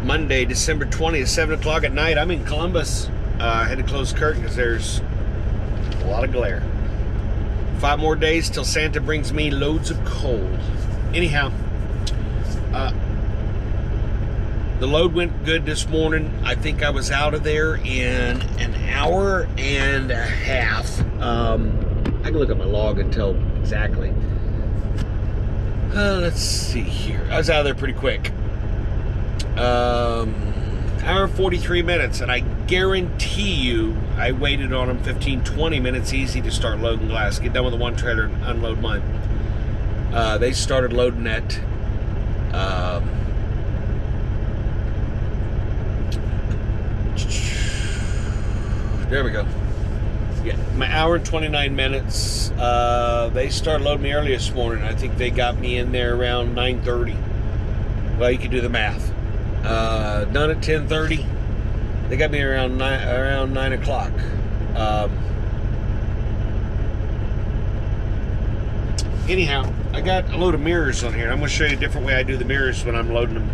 Monday, December 20th, 7 o'clock at night. I'm in Columbus. I had to close the curtain because there's a lot of glare. 5 more days till Santa brings me loads of coal. Anyhow, the load went good this morning. I think I was out of there in an hour and a half. I can look at my log and tell exactly. Let's see here. I was out of there pretty quick. Hour and 43 minutes, and I guarantee you I waited on them 15-20 minutes easy to start loading glass. Get done with the one trailer and unload mine. They started loading at there we go. Yeah, my hour and 29 minutes. They started loading me early this morning. I think they got me in there around 9:30. Well, you can do the math. Done at 10:30. They got me around 9 o'clock. Anyhow, I got a load of mirrors on here. I'm going to show you a different way I do the mirrors when I'm loading them.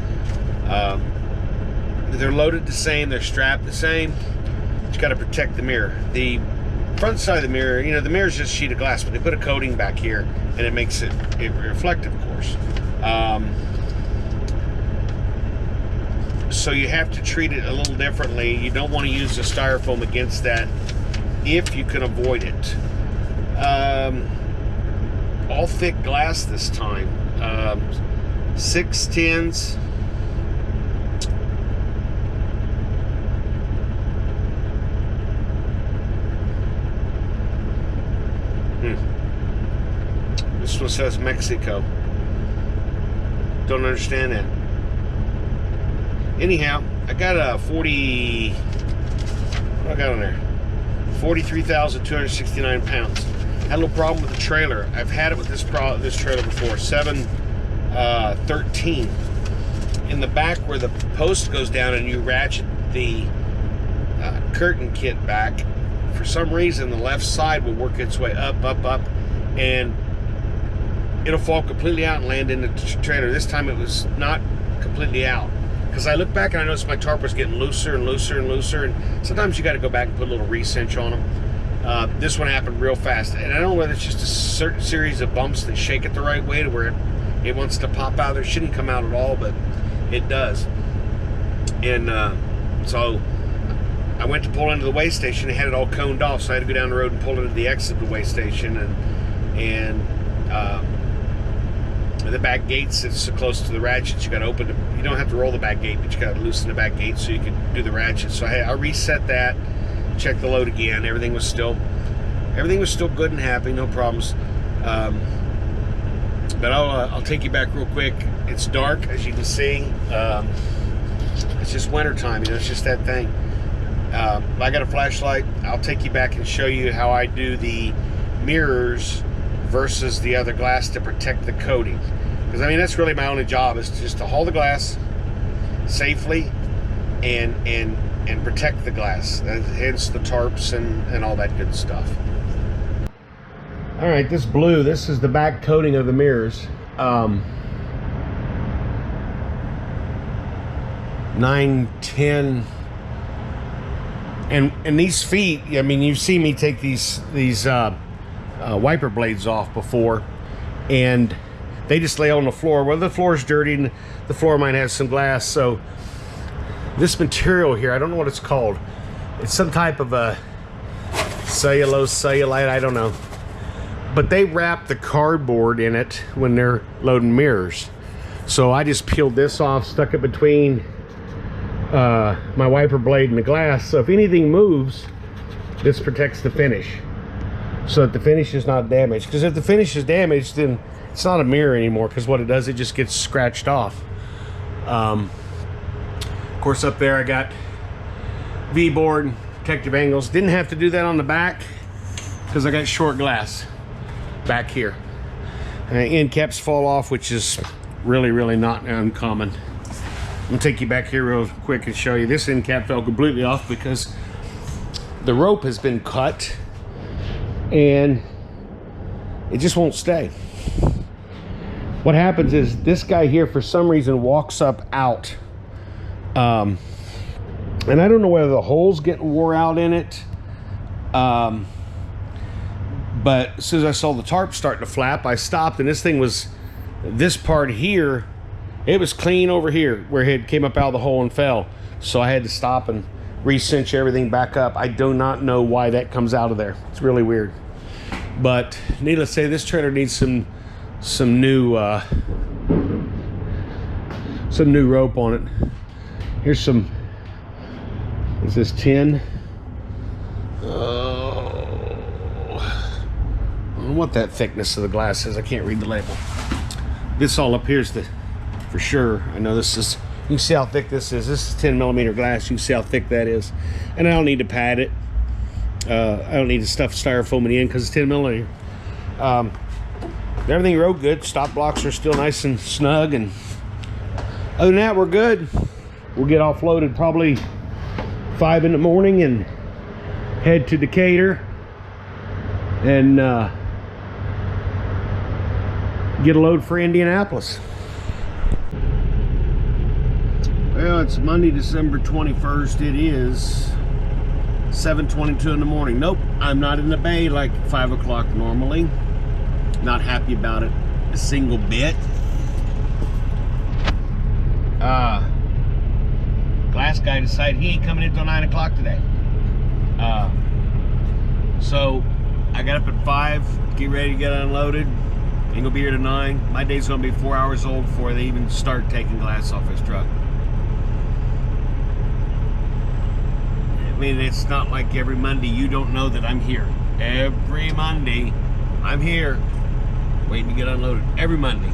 They're loaded the same. They're strapped the same. You got to protect the mirror. The front side of the mirror, you know, the mirror is just a sheet of glass, but they put a coating back here, and it makes it reflective, of course. So you have to treat it a little differently. You don't want to use the styrofoam against that if you can avoid it. All thick glass this time. 610s. This one says Mexico. Don't understand that. Anyhow, I got a 40. What I got on there? 43,269 pounds. Had a little problem with the trailer. I've had it with this trailer before. 713. In the back where the post goes down and you ratchet the curtain kit back, for some reason the left side will work its way up, and it'll fall completely out and land in the trailer. This time it was not completely out, because I looked back and I noticed my tarp was getting looser and looser and looser, and sometimes you got to go back and put a little re-cinch on them. This one happened real fast, and I don't know whether it's just a certain series of bumps that shake it the right way to where it wants to pop out. It shouldn't come out at all, but it does. And so I went to pull into the weigh station. They had it all coned off, so I had to go down the road and pull into the exit of the weigh station, and the back gates that's so close to the ratchets, you got to open it. You don't have to roll the back gate, but you got to loosen the back gate so you can do the ratchet. So I reset that, checked the load again. Everything was still good and happy, no problems. But I'll take you back real quick. It's dark, as you can see. It's just winter time, you know. It's just that thing. I got a flashlight. I'll take you back and show you how I do the mirrors versus the other glass to protect the coating. Because I mean, that's really my only job, is just to haul the glass safely and protect the glass. Hence the tarps and all that good stuff. All right, this blue, this is the back coating of the mirrors. 9, 10, and these feet. I mean, you've seen me take these wiper blades off before, and they just lay on the floor. Well, the floor is dirty and the floor might have some glass, so this material here, I don't know what it's called. It's some type of a cellulite, I don't know. But they wrap the cardboard in it when they're loading mirrors. So I just peeled this off, stuck it between my wiper blade and the glass. So if anything moves, this protects the finish, so that the finish is not damaged. Because if the finish is damaged, then it's not a mirror anymore, because what it does, it just gets scratched off. Of course, up there I got V-board, protective angles. Didn't have to do that on the back because I got short glass back here. End caps fall off, which is really not uncommon. I'm gonna take you back here real quick and show you. This end cap fell completely off because the rope has been cut and it just won't stay. What happens is this guy here, for some reason, walks up out And I don't know whether the hole's getting wore out in it. But as soon as I saw the tarp starting to flap, I stopped, and this thing was, this part here, it was clean over here where it came up out of the hole and fell. So I had to stop and re-cinch everything back up. I do not know why that comes out of there. It's really weird. But needless to say, this trailer needs some new rope on it. Here's some, is this 10? I don't know what that thickness of the glass is. I can't read the label. This all up here is the, for sure. I know this is, you can see how thick this is. This is 10 millimeter glass. You can see how thick that is. And I don't need to pad it. I don't need to stuff styrofoam in because it's 10 millimeter. Everything rode good. Stop blocks are still nice and snug. And other than that, we're good. We'll get offloaded probably 5 in the morning and head to Decatur and get a load for Indianapolis. Well, it's Monday, December 21st. It is 7:22 in the morning. Nope, I'm not in the bay like 5 o'clock normally. Not happy about it a single bit. Glass guy decided he ain't coming in till 9 o'clock today. So I got up at 5, get ready to get unloaded. Ain't gonna be here to 9. My day's gonna be 4 hours old before they even start taking glass off his truck. I mean, it's not like every Monday you don't know that I'm here. Every Monday, I'm here, waiting to get unloaded. Every Monday.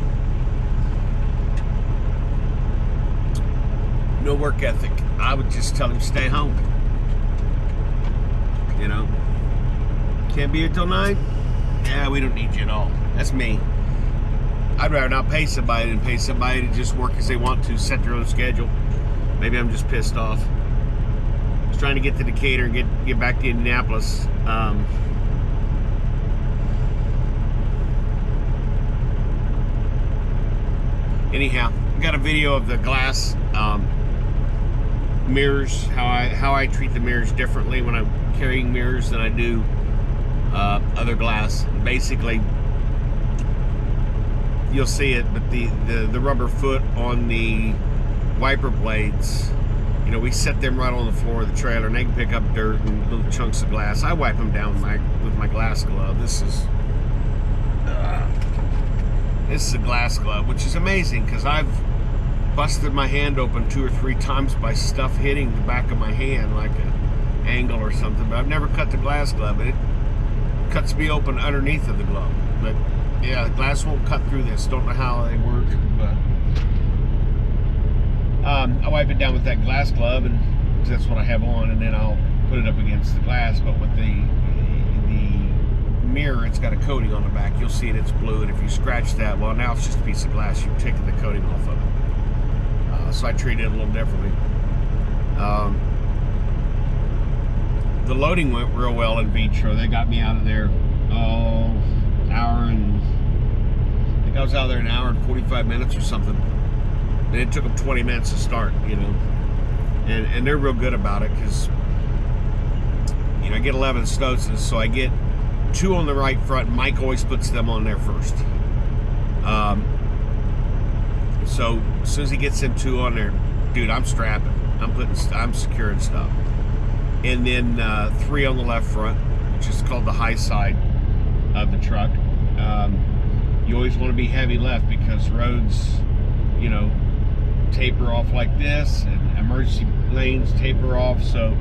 No work ethic. I would just tell him stay home. You know, can't be here till 9? Yeah, we don't need you at all. That's me. I'd rather not pay somebody than pay somebody to just work as they want to, set their own schedule. Maybe I'm just pissed off. I was trying to get to Decatur and get back to Indianapolis. Anyhow, I got a video of the glass mirrors, how I treat the mirrors differently when I'm carrying mirrors than I do other glass. Basically, you'll see it, but the rubber foot on the wiper blades, you know, we set them right on the floor of the trailer, and they can pick up dirt and little chunks of glass. I wipe them down with my glass glove. This is a glass glove, which is amazing because I've busted my hand open 2 or 3 times by stuff hitting the back of my hand, like an angle or something, but I've never cut the glass glove. It cuts me open underneath of the glove. But yeah, the glass won't cut through this. Don't know how they work, but I wipe it down with that glass glove, and that's what I have on, and then I'll put it up against the glass. But with the mirror, it's got a coating on the back. You'll see it, it's blue, and if you scratch that, well, now it's just a piece of glass. You've taken the coating off of it. So I treat it a little differently. The loading went real well in vitro. They got me out of there, hour and, I think I was out there an hour and 45 minutes or something. And it took them 20 minutes to start, you know. And they're real good about it because, you know, I get 11 Stotses, so I get 2 on the right front. Mike always puts them on there first. So as soon as he gets them 2 on there, dude, I'm strapping. I'm securing stuff. And then 3 on the left front, which is called the high side of the truck. You always want to be heavy left because roads, you know, taper off like this, and emergency lanes taper off. So,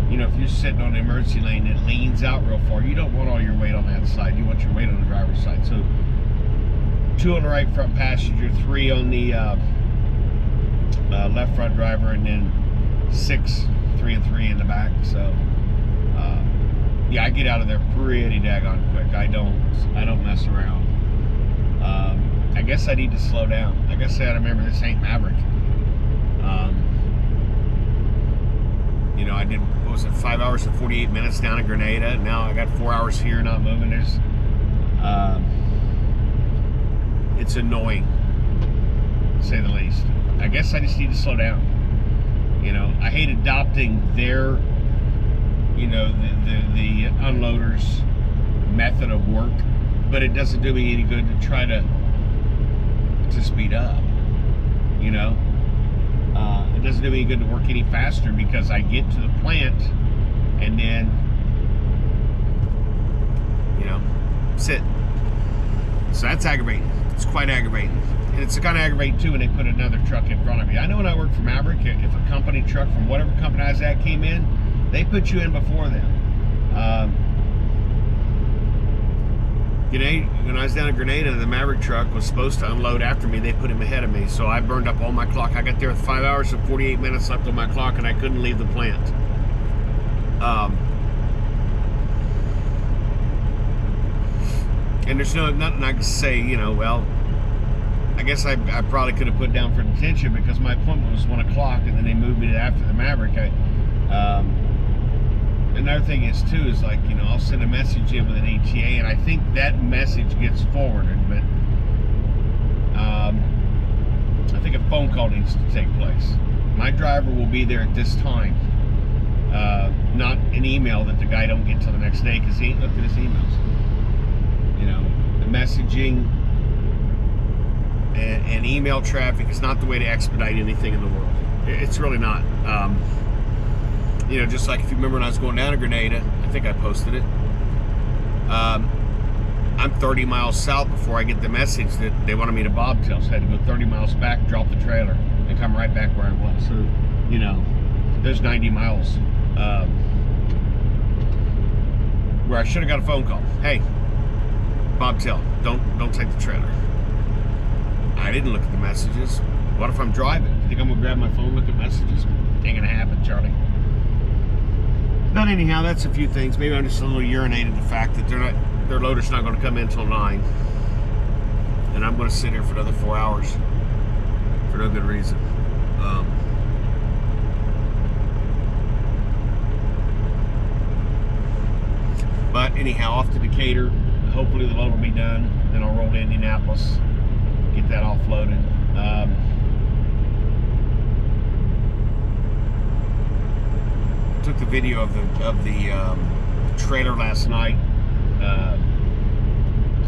you know, if you're sitting on the emergency lane, it leans out real far. You don't want all your weight on that side. You want your weight on the driver's side. So 2 on the right front passenger, 3 on the left front driver, and then 6, 3 and 3 in the back. So yeah, I get out of there pretty daggone quick. I don't mess around. I guess I need to slow down. Like I said, I remember this ain't Maverick. You know, I did, what was it, 5 hours and 48 minutes down in Grenada, and now I got 4 hours here not moving. There's it's annoying, to say the least. I guess I just need to slow down. You know, I hate adopting their, you know, the unloaders' method of work, but it doesn't do me any good to try to speed up. You know, it doesn't do me any good to work any faster, because I get to the plant and then, you know, sit. So that's aggravating. It's quite aggravating. And it's kind of aggravating too when they put another truck in front of you. I know when I worked for Maverick, if a company truck from whatever company I was at came in, they put you in before them. When I was down in Grenada, the Maverick truck was supposed to unload after me. They put him ahead of me, so I burned up all my clock. I got there with 5 hours and 48 minutes left on my clock, and I couldn't leave the plant. And there's nothing I can say, you know, well, I guess I probably could have put down for detention, because my appointment was 1 o'clock, and then they moved me to after the Maverick. Another thing is too, is like, you know, I'll send a message in with an ETA, and I think that message gets forwarded, but I think a phone call needs to take place. My driver will be there at this time, not an email that the guy don't get till the next day, because he ain't looked at his emails. You know, the messaging and email traffic is not the way to expedite anything in the world. It's really not. You know, just like if you remember when I was going down to Grenada, I think I posted it. I'm 30 miles south before I get the message that they wanted me to bobtail, so I had to go 30 miles back, drop the trailer, and come right back where I was. So, you know, there's 90 miles where I should have got a phone call. Hey, bobtail, don't take the trailer. I didn't look at the messages. What if I'm driving? You think I'm gonna grab my phone, look at messages? Ain't gonna happen, Charlie. But anyhow, that's a few things. Maybe I'm just a little urinated the fact that their loader's not going to come in until 9, and I'm going to sit here for another 4 hours for no good reason. But anyhow, off to Decatur. Hopefully the load will be done. Then I'll roll to Indianapolis, get that offloaded. Took the video of the trailer last night.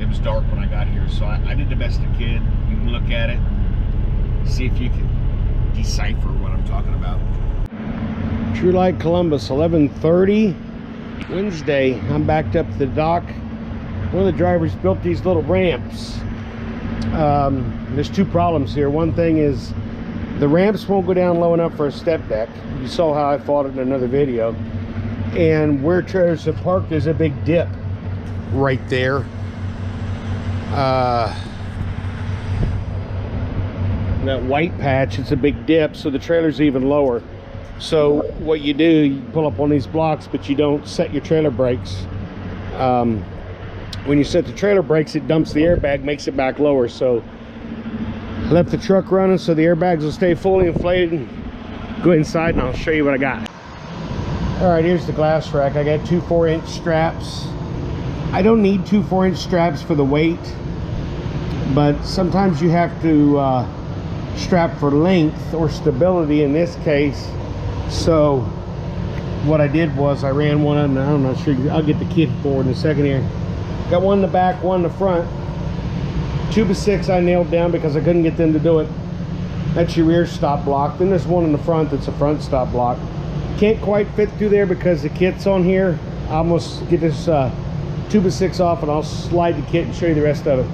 It was dark when I got here, so I did the best I could. You can look at it, see if you can decipher what I'm talking about. True Light Columbus, 11:30 Wednesday. I'm backed up to the dock. One of the drivers built these little ramps. There's two problems here. One thing is the ramps won't go down low enough for a step deck. You saw how I fought it in another video. And where trailers have parked, there's a big dip right there. That white patch, it's a big dip, so the trailer's even lower. So what you do, you pull up on these blocks, but you don't set your trailer brakes. When you set the trailer brakes, it dumps the airbag, makes it back lower. So I left the truck running so the airbags will stay fully inflated. Go inside and I'll show you what I got. All right, here's the glass rack. I got two 4-inch straps. I don't need two 4-inch straps for the weight, but sometimes you have to strap for length or stability in this case. So what I did was I ran one on, I'm not sure, I'll get the kit forward in a second here. Got one in the back, one in the front. 2x6 I nailed down because I couldn't get them to do it. That's your rear stop block. Then there's one in the front that's a front stop block. Can't quite fit through there because the kit's on here. I almost get this 2x6 off and I'll slide the kit and show you the rest of it.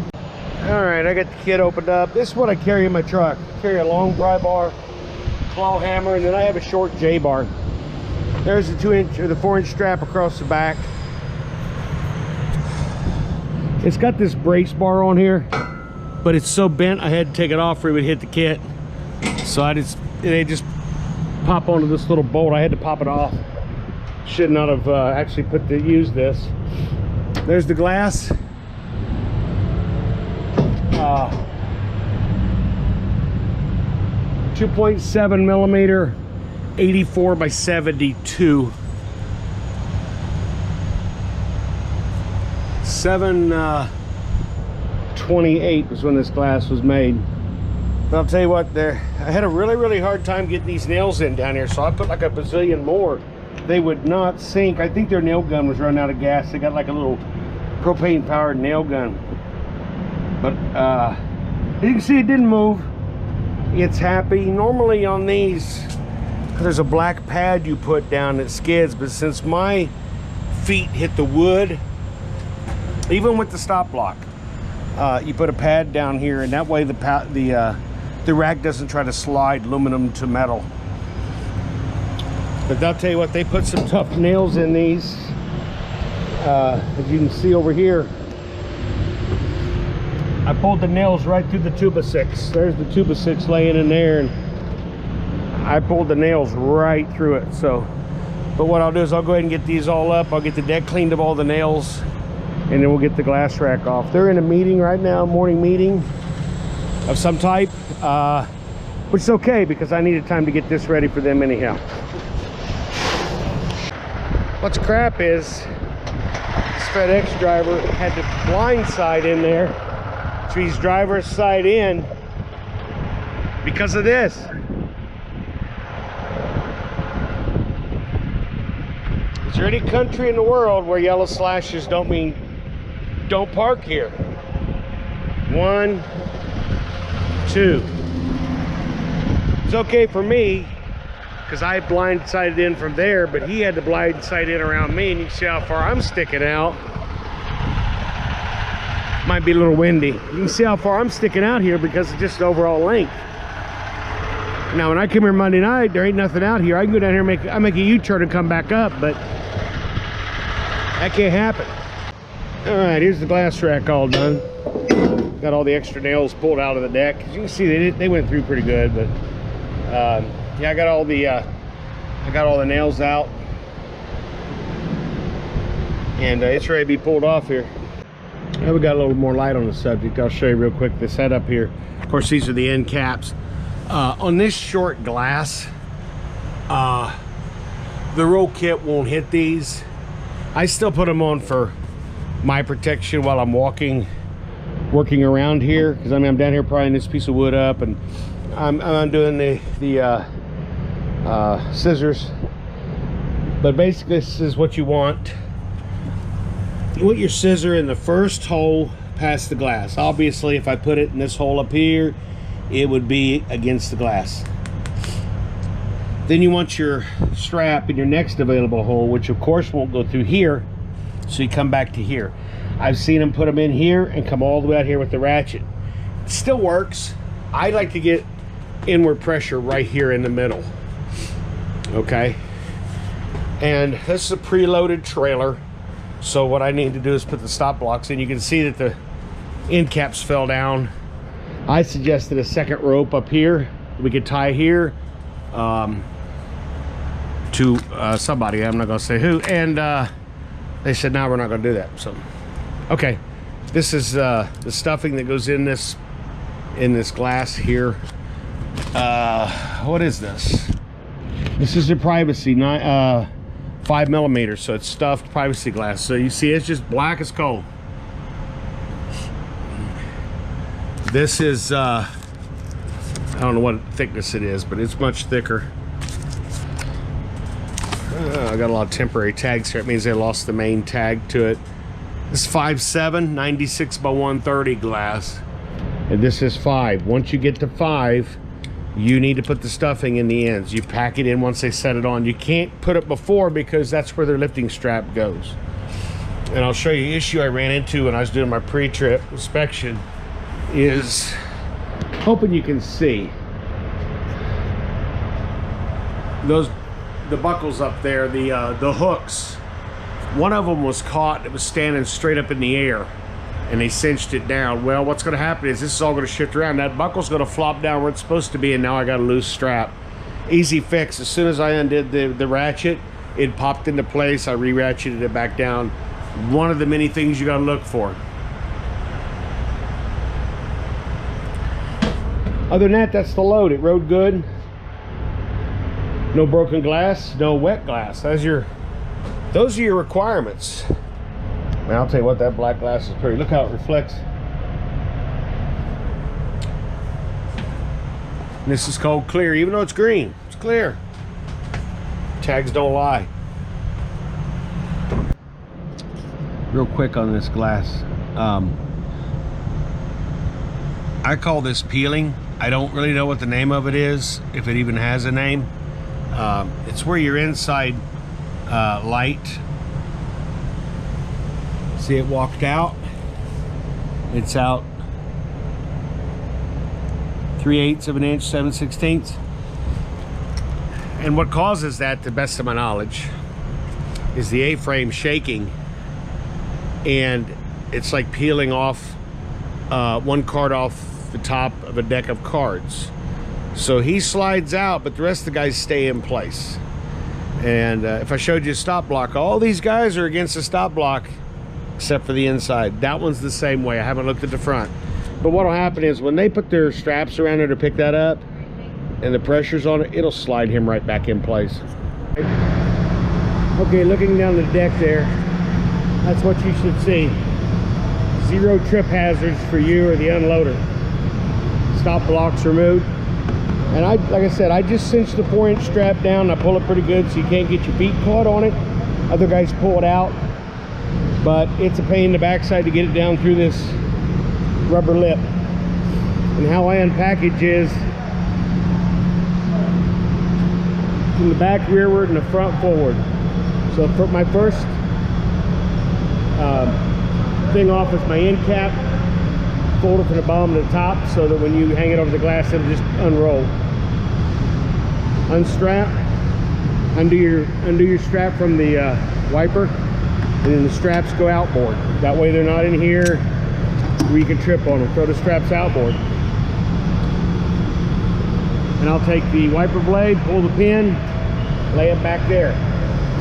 All right, I got the kit opened up. This is what I carry in my truck. I carry a long pry bar, claw hammer, and then I have a short J bar. There's the 2-inch or the 4-inch strap across the back. It's got this brace bar on here, but it's so bent I had to take it off or it would hit the kit. So they just pop onto this little bolt. I had to pop it off. Should not have actually used this. There's the glass. 2.7 millimeter, 84 by 72. 7/28 was when this glass was made. But I'll tell you what, I had a really hard time getting these nails in down here, so I put like a bazillion more. They would not sink. I think their nail gun was running out of gas. They got like a little propane powered nail gun. But you can see it didn't move. It's happy. Normally on these, there's a black pad you put down that skids, but since my feet hit the wood, even with the stop block, you put a pad down here, and that way the rack doesn't try to slide aluminum to metal. But I'll tell you what, they put some tough nails in these. As you can see over here, I pulled the nails right through the 2x6. There's the 2x6 laying in there, and I pulled the nails right through it. So, but what I'll do is I'll go ahead and get these all up. I'll get the deck cleaned of all the nails, and then we'll get the glass rack off. They're in a meeting right now, morning meeting of some type, which is okay because I needed time to get this ready for them anyhow. What's crap is this FedEx driver had the blind side in there, so he's driver's side in because of this. Is there any country in the world where yellow slashes don't mean don't park here? 1, 2. It's okay for me because I blindsided in from there, but he had to blindside in around me, and you can see how far I'm sticking out. Might be a little windy. You can see how far I'm sticking out here because of just the overall length. Now when I come here Monday night, there ain't nothing out here. I can go down here and make a U-turn and come back up, but that can't happen. All right, here's the glass rack all done. Got all the extra nails pulled out of the deck. As you can see, they went through pretty good, but yeah, I got all the nails out, and it's ready to be pulled off here. Now we got a little more light on the subject. I'll show you real quick the setup here. Of course, these are the end caps. On this short glass, the roll kit won't hit these. I still put them on for my protection while I'm working around here, because I mean I'm down here prying this piece of wood up, and I'm doing the scissors. But basically, this is what you want. You want your scissor in the first hole past the glass. Obviously, if I put it in this hole up here, it would be against the glass. Then you want your strap in your next available hole, which of course won't go through here, so you come back to here. I've seen them put them in here and come all the way out here with the ratchet. It still works. I like to get inward pressure right here in the middle. Okay, and this is a preloaded trailer, so what I need to do is put the stop blocks in. You can see that the end caps fell down. I suggested a second rope up here we could tie here to somebody, I'm not gonna say who, and they said no, we're not gonna do that. So okay, this is the stuffing that goes in this glass here. What is this? This is a privacy 5mm, so it's stuffed privacy glass. So you see it's just black as coal. This is I don't know what thickness it is, but it's much thicker. I got a lot of temporary tags here. It means they lost the main tag to it. This is 5.7 96 by 130 glass, and this is 5. Once you get to 5, you need to put the stuffing in the ends. You pack it in once they set it on. You can't put it before because that's where their lifting strap goes. And I'll show you an issue I ran into when I was doing my pre-trip inspection. Is hoping you can see the buckles up there, the hooks. One of them was caught. It was standing straight up in the air, and they cinched it down. Well, what's going to happen is this is all going to shift around. That buckle's going to flop down where it's supposed to be, and now I got a loose strap. Easy fix. As soon as I undid the ratchet, it popped into place. I re-ratcheted it back down. One of the many things you got to look for. Other than that, that's the load. It rode good. No broken glass, no wet glass. Those are your requirements. Man, I'll tell you what, that black glass is pretty. Look how it reflects. This is called clear, even though it's green. It's clear. Tags don't lie. Real quick on this glass. I call this peeling. I don't really know what the name of it is, if it even has a name. It's where your inside light. See, it walked out. It's out 3/8 of an inch, 7/16. And what causes that, to the best of my knowledge, is the A-frame shaking, and it's like peeling off one card off the top of a deck of cards. So he slides out, but the rest of the guys stay in place. And if I showed you a stop block, all these guys are against the stop block except for the inside. That one's the same way. I haven't looked at the front. But what'll happen is when they put their straps around it to pick that up and the pressure's on it, it'll slide him right back in place. Okay, looking down the deck there, that's what you should see. 0 trip hazards for you or the unloader. Stop blocks removed. And like I said, I just cinched the 4-inch strap down. I pull it pretty good so you can't get your feet caught on it. Other guys pull it out, but it's a pain in the backside to get it down through this rubber lip. And how I unpackage is from the back rearward and the front forward. So for my first thing off is my end cap. Fold it from the bottom to the top so that when you hang it over the glass, it'll just unroll. Unstrap, undo your strap from the wiper, and then the straps go outboard. That way they're not in here where you can trip on them. Throw the straps outboard. And I'll take the wiper blade, pull the pin, lay it back there.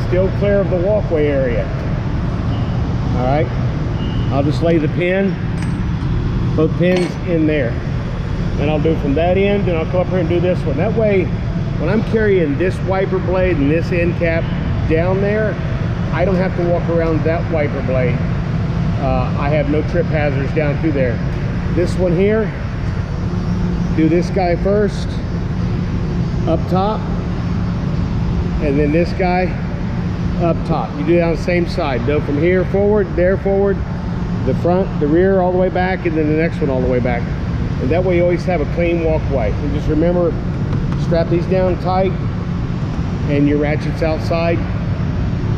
Still clear of the walkway area. All right, I'll just lay the pin, both pins in there. And I'll do from that end, and I'll come up here and do this one. That way, when I'm carrying this wiper blade and this end cap down there, I don't have to walk around that wiper blade. I have no trip hazards down through there. This one here, do this guy first, up top, and then this guy up top. You do it on the same side. Do from here forward, there forward, the front, the rear, all the way back, and then the next one all the way back. And that way you always have a clean walkway. And just remember, strap these down tight and your ratchets outside.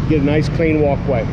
Get a nice clean walkway.